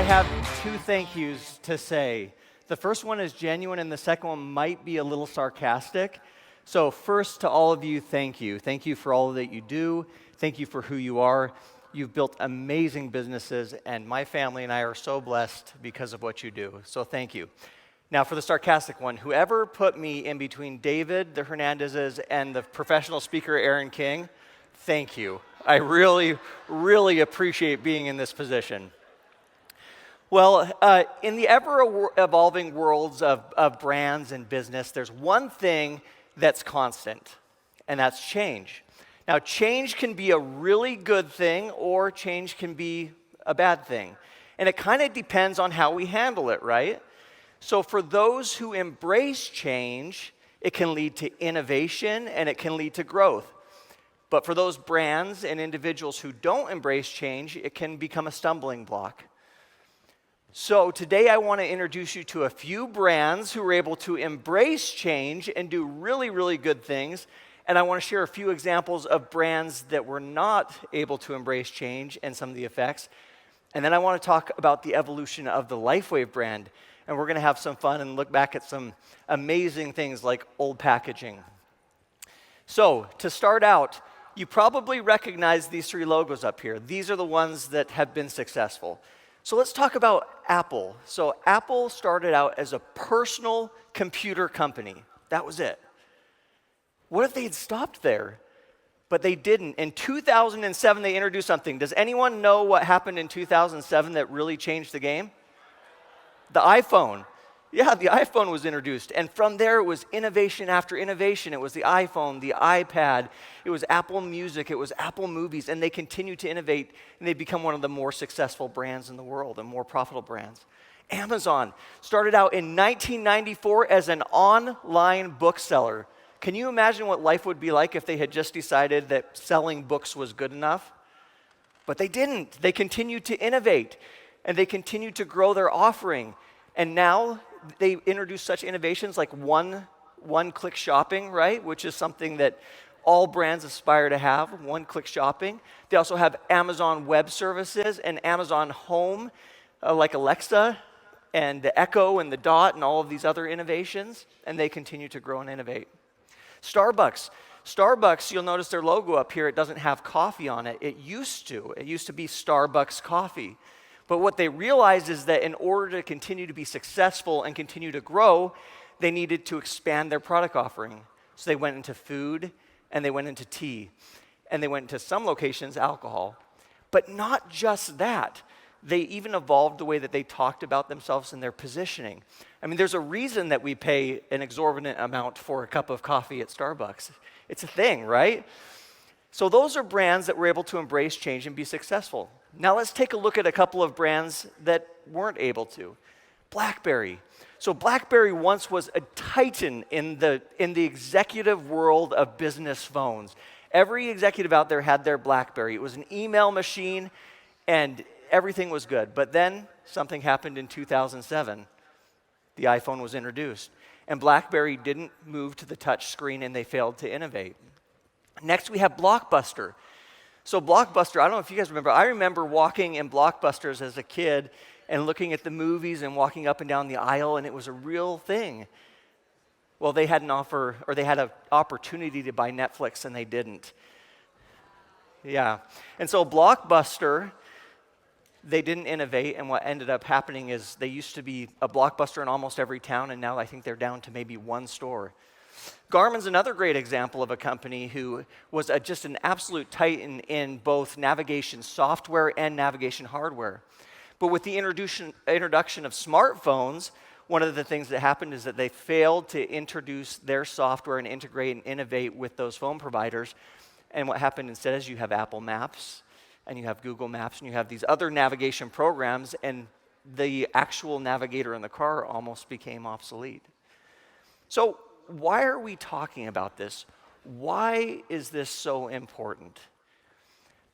I have two thank yous to say. The first one is genuine, and the second one might be a little sarcastic. So first, to all of you, thank you. Thank you for all that you do. Thank you for who you are. You've built amazing businesses, and my family and I are so blessed because of what you do. So thank you. Now, for the sarcastic one, whoever put me in between David, the Hernandezes, and the professional speaker, Aaron King, thank you. I really, really appreciate being in this position. Well, in the ever-evolving worlds of brands and business, there's one thing that's constant, and that's change. Now, change can be a really good thing, or change can be a bad thing. And it kind of depends on how we handle it, right? So for those who embrace change, it can lead to innovation, and it can lead to growth. But for those brands and individuals who don't embrace change, it can become a stumbling block. So today I want to introduce you to a few brands who are able to embrace change and do really, really good things. And I want to share a few examples of brands that were not able to embrace change and some of the effects. And then I want to talk about the evolution of the LifeWave brand. And we're going to have some fun and look back at some amazing things like old packaging. So to start out, you probably recognize these three logos up here. These are the ones that have been successful. So let's talk about Apple. So Apple started out as a personal computer company. That was it. What if they had stopped there? But they didn't. In 2007, they introduced something. Does anyone know what happened in 2007 that really changed the game? The iPhone. Yeah, the iPhone was introduced. And from there, it was innovation after innovation. It was the iPhone, the iPad, it was Apple Music, it was Apple Movies, and they continue to innovate, and they become one of the more successful brands in the world and more profitable brands. Amazon started out in 1994 as an online bookseller. Can you imagine what life would be like if they had just decided that selling books was good enough? But they didn't. They continued to innovate, and they continued to grow their offering. And now they introduce such innovations like one-click shopping, right? Which is something that all brands aspire to have, one-click shopping. They also have Amazon Web Services and Amazon Home, like Alexa and the Echo and the Dot and all of these other innovations, and they continue to grow and innovate. Starbucks, you'll notice their logo up here, it doesn't have coffee on it. It used to be Starbucks coffee. But what they realized is that in order to continue to be successful and continue to grow, they needed to expand their product offering. So they went into food, and they went into tea, and they went into some locations, alcohol. But not just that. They even evolved the way that they talked about themselves and their positioning. I mean, there's a reason that we pay an exorbitant amount for a cup of coffee at Starbucks. It's a thing, right? So those are brands that were able to embrace change and be successful. Now let's take a look at a couple of brands that weren't able to. BlackBerry. So BlackBerry once was a titan in the executive world of business phones. Every executive out there had their BlackBerry. It was an email machine, and everything was good. But then something happened in 2007. The iPhone was introduced, and BlackBerry didn't move to the touch screen, and they failed to innovate. Next, we have Blockbuster. So Blockbuster, I don't know if you guys remember, I remember walking in Blockbusters as a kid and looking at the movies and walking up and down the aisle, and it was a real thing. Well, they had an offer, or they had an opportunity to buy Netflix, and they didn't. Yeah. And so Blockbuster, they didn't innovate, and what ended up happening is they used to be a Blockbuster in almost every town, and now I think they're down to maybe one store. Garmin's another great example of a company who was just an absolute titan in both navigation software and navigation hardware. But with the introduction of smartphones, one of the things that happened is that they failed to introduce their software and integrate and innovate with those phone providers. And what happened instead is you have Apple Maps, and you have Google Maps, and you have these other navigation programs, and the actual navigator in the car almost became obsolete. So why are we talking about this? Why is this so important?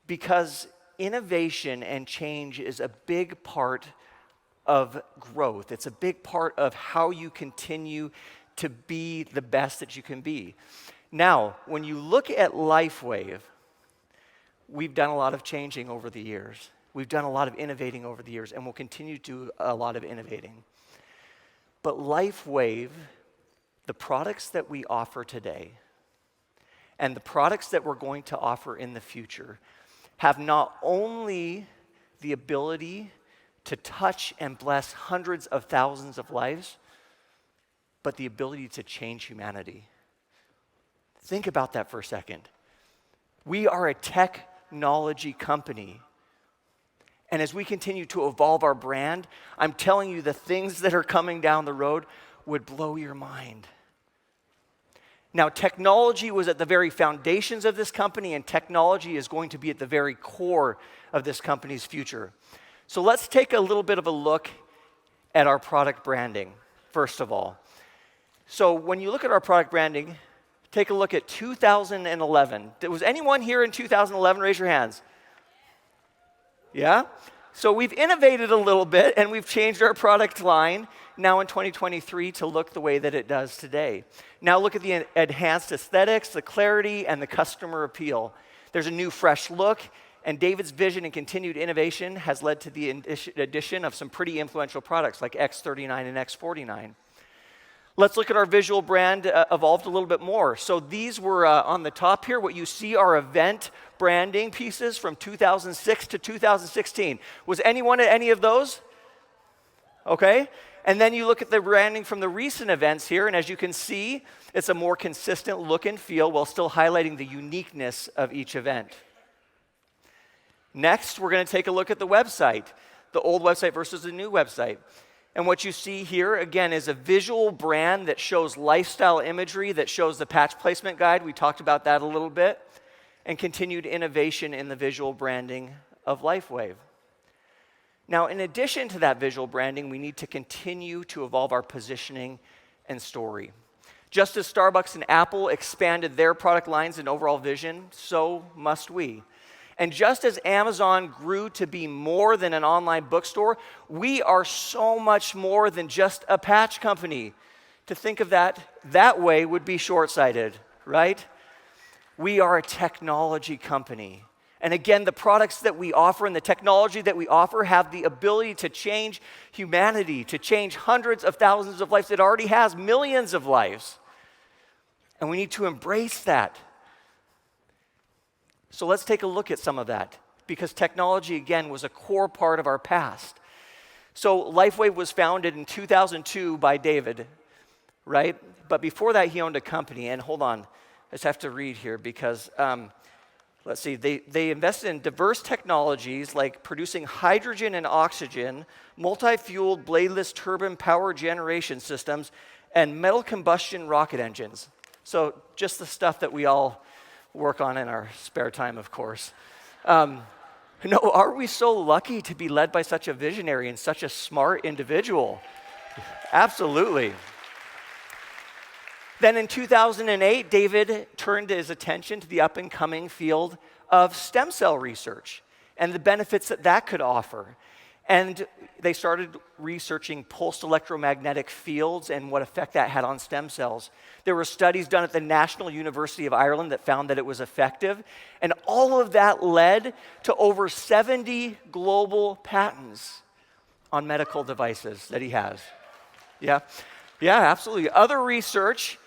Because innovation and change is a big part of growth. It's a big part of how you continue to be the best that you can be. Now, when you look at LifeWave, we've done a lot of changing over the years. We've done a lot of innovating over the years, and we'll continue to do a lot of innovating. But LifeWave, the products that we offer today, and the products that we're going to offer in the future, have not only the ability to touch and bless hundreds of thousands of lives, but the ability to change humanity. Think about that for a second. We are a technology company. And as we continue to evolve our brand, I'm telling you, the things that are coming down the road would blow your mind. Now, technology was at the very foundations of this company, and technology is going to be at the very core of this company's future. So let's take a little bit of a look at our product branding, first of all. So when you look at our product branding, take a look at 2011. Was anyone here in 2011? Raise your hands. Yeah? So we've innovated a little bit, and we've changed our product line now in 2023 to look the way that it does today. Now look at the enhanced aesthetics, the clarity, and the customer appeal. There's a new, fresh look, and David's vision and continued innovation has led to the addition of some pretty influential products like X39 and X49. Let's look at our visual brand evolved a little bit more. So these were on the top here. What you see are event branding pieces from 2006 to 2016. Was anyone at any of those? Okay. And then you look at the branding from the recent events here, and as you can see, it's a more consistent look and feel while still highlighting the uniqueness of each event. Next, we're going to take a look at the website, the old website versus the new website. And what you see here, again, is a visual brand that shows lifestyle imagery, that shows the patch placement guide. We talked about that a little bit. And continued innovation in the visual branding of LifeWave. Now, in addition to that visual branding, we need to continue to evolve our positioning and story. Just as Starbucks and Apple expanded their product lines and overall vision, so must we. And just as Amazon grew to be more than an online bookstore, we are so much more than just a patch company. To think of that way would be short-sighted, right? We are a technology company. And again, the products that we offer and the technology that we offer have the ability to change humanity, to change hundreds of thousands of lives. It already has millions of lives. And we need to embrace that. So let's take a look at some of that, because technology, again, was a core part of our past. So LifeWave was founded in 2002 by David, right? But before that, he owned a company. And hold on, I just have to read here because, let's see, they invested in diverse technologies like producing hydrogen and oxygen, multi-fueled bladeless turbine power generation systems, and metal combustion rocket engines. So just the stuff that we all work on in our spare time, of course. Aren't we so lucky to be led by such a visionary and such a smart individual? Absolutely. Then in 2008, David turned his attention to the up-and-coming field of stem cell research and the benefits that that could offer. And they started researching pulsed electromagnetic fields and what effect that had on stem cells. There were studies done at the National University of Ireland that found that it was effective. And all of that led to over 70 global patents on medical devices that he has. Yeah, absolutely. Other research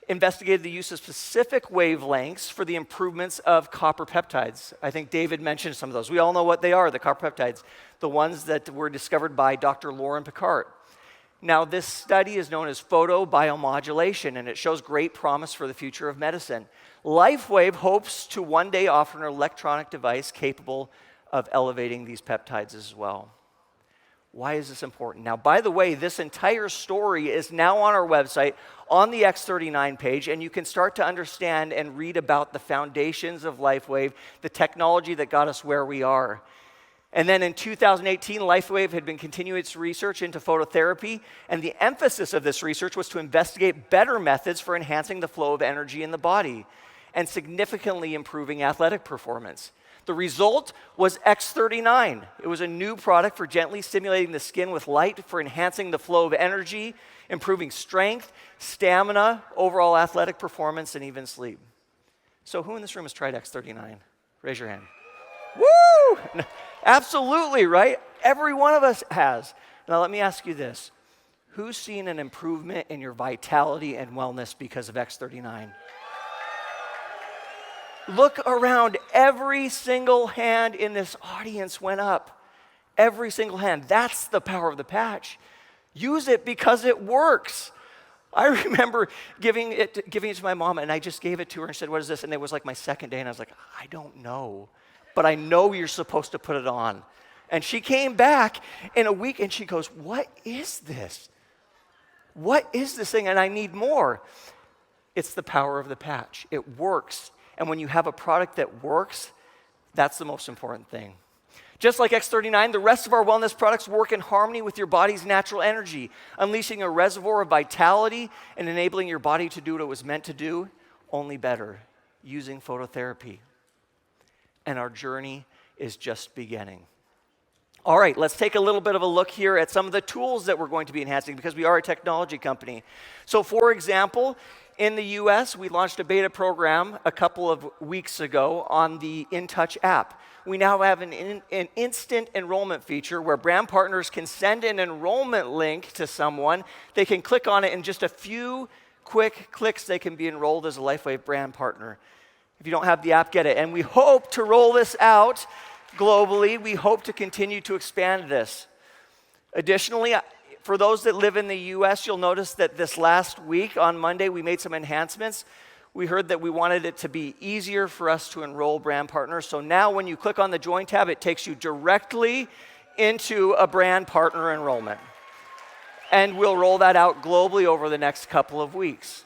investigated the use of specific wavelengths for the improvements of copper peptides. I think David mentioned some of those. We all know what they are, the copper peptides, the ones that were discovered by Dr. Lauren Picard. Now, this study is known as photobiomodulation, and it shows great promise for the future of medicine. LifeWave hopes to one day offer an electronic device capable of elevating these peptides as well. Why is this important? Now, by the way, this entire story is now on our website, on the X39 page, and you can start to understand and read about the foundations of LifeWave, the technology that got us where we are. And then in 2018, LifeWave had been continuing its research into phototherapy, and the emphasis of this research was to investigate better methods for enhancing the flow of energy in the body and significantly improving athletic performance. The result was X39. It was a new product for gently stimulating the skin with light for enhancing the flow of energy, improving strength, stamina, overall athletic performance, and even sleep. So who in this room has tried X39? Raise your hand. Woo! Woo! Absolutely, right? Every one of us has. Now let me ask you this. Who's seen an improvement in your vitality and wellness because of X39? Look around. Every single hand in this audience went up. Every single hand. That's the power of the patch. Use it because it works. I remember giving it to my mom, and I just gave it to her and said, what is this? And it was like my second day, and I was like, I don't know, but I know you're supposed to put it on. And she came back in a week, and she goes, what is this? What is this thing? And I need more. It's the power of the patch. It works. And when you have a product that works, that's the most important thing. Just like X39, the rest of our wellness products work in harmony with your body's natural energy, unleashing a reservoir of vitality and enabling your body to do what it was meant to do, only better, using phototherapy. And our journey is just beginning. All right, let's take a little bit of a look here at some of the tools that we're going to be enhancing because we are a technology company. So for example, in the US, we launched a beta program a couple of weeks ago on the InTouch app. We now have an instant enrollment feature where brand partners can send an enrollment link to someone. They can click on it in just a few quick clicks. They can be enrolled as a LifeWave brand partner. If you don't have the app, get it. And we hope to roll this out globally. We hope to continue to expand this. Additionally, for those that live in the US, you'll notice that this last week on Monday, we made some enhancements. We heard that we wanted it to be easier for us to enroll brand partners. So now when you click on the Join tab, it takes you directly into a brand partner enrollment. And we'll roll that out globally over the next couple of weeks.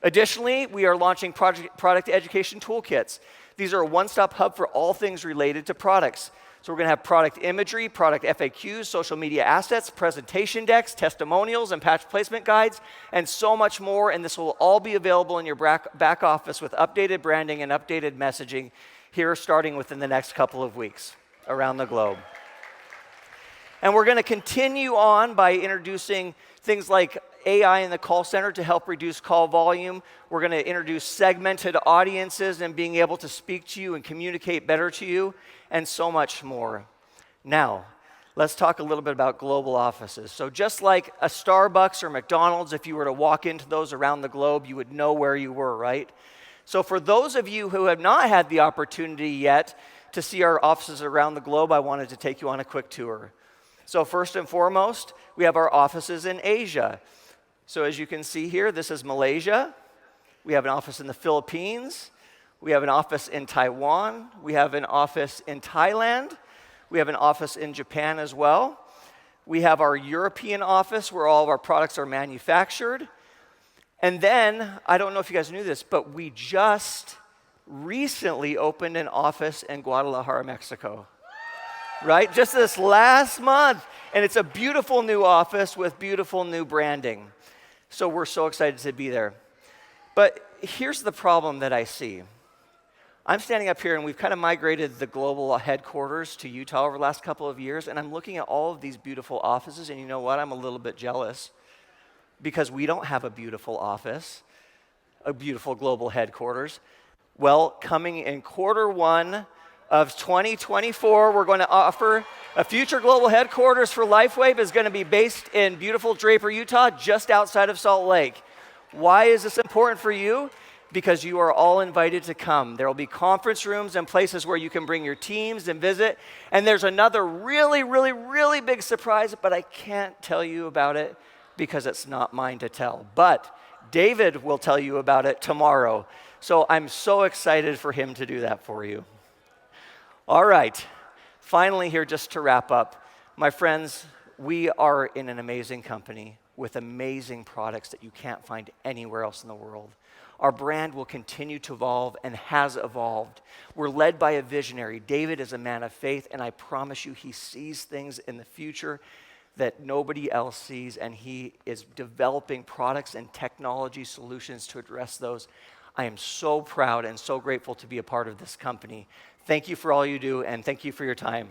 Additionally, we are launching product education toolkits. These are a one-stop hub for all things related to products. So we're going to have product imagery, product FAQs, social media assets, presentation decks, testimonials, and patch placement guides, and so much more. And this will all be available in your back office with updated branding and updated messaging here starting within the next couple of weeks around the globe. And we're going to continue on by introducing things like AI in the call center to help reduce call volume. We're going to introduce segmented audiences and being able to speak to you and communicate better to you, and so much more. Now, let's talk a little bit about global offices. So just like a Starbucks or McDonald's, if you were to walk into those around the globe, you would know where you were, right? So for those of you who have not had the opportunity yet to see our offices around the globe, I wanted to take you on a quick tour. So first and foremost, we have our offices in Asia. So as you can see here, this is Malaysia. We have an office in the Philippines. We have an office in Taiwan. We have an office in Thailand. We have an office in Japan as well. We have our European office where all of our products are manufactured. And then, I don't know if you guys knew this, but we just recently opened an office in Guadalajara, Mexico. Right? Just this last month. And it's a beautiful new office with beautiful new branding. So we're so excited to be there. But here's the problem that I see. I'm standing up here, and we've kind of migrated the global headquarters to Utah over the last couple of years, and I'm looking at all of these beautiful offices, and you know what? I'm a little bit jealous because we don't have a beautiful office, a beautiful global headquarters. Well, coming in Q1 of 2024, we're going to offer a future global headquarters for LifeWave is going to be based in beautiful Draper, Utah, just outside of Salt Lake. Why is this important for you? Because you are all invited to come. There will be conference rooms and places where you can bring your teams and visit. And there's another really, really, really big surprise, but I can't tell you about it because it's not mine to tell. But David will tell you about it tomorrow. So I'm so excited for him to do that for you. All right, finally here, just to wrap up, my friends, we are in an amazing company with amazing products that you can't find anywhere else in the world. Our brand will continue to evolve and has evolved. We're led by a visionary. David is a man of faith, and I promise you he sees things in the future that nobody else sees, and he is developing products and technology solutions to address those. I am so proud and so grateful to be a part of this company. Thank you for all you do, and thank you for your time.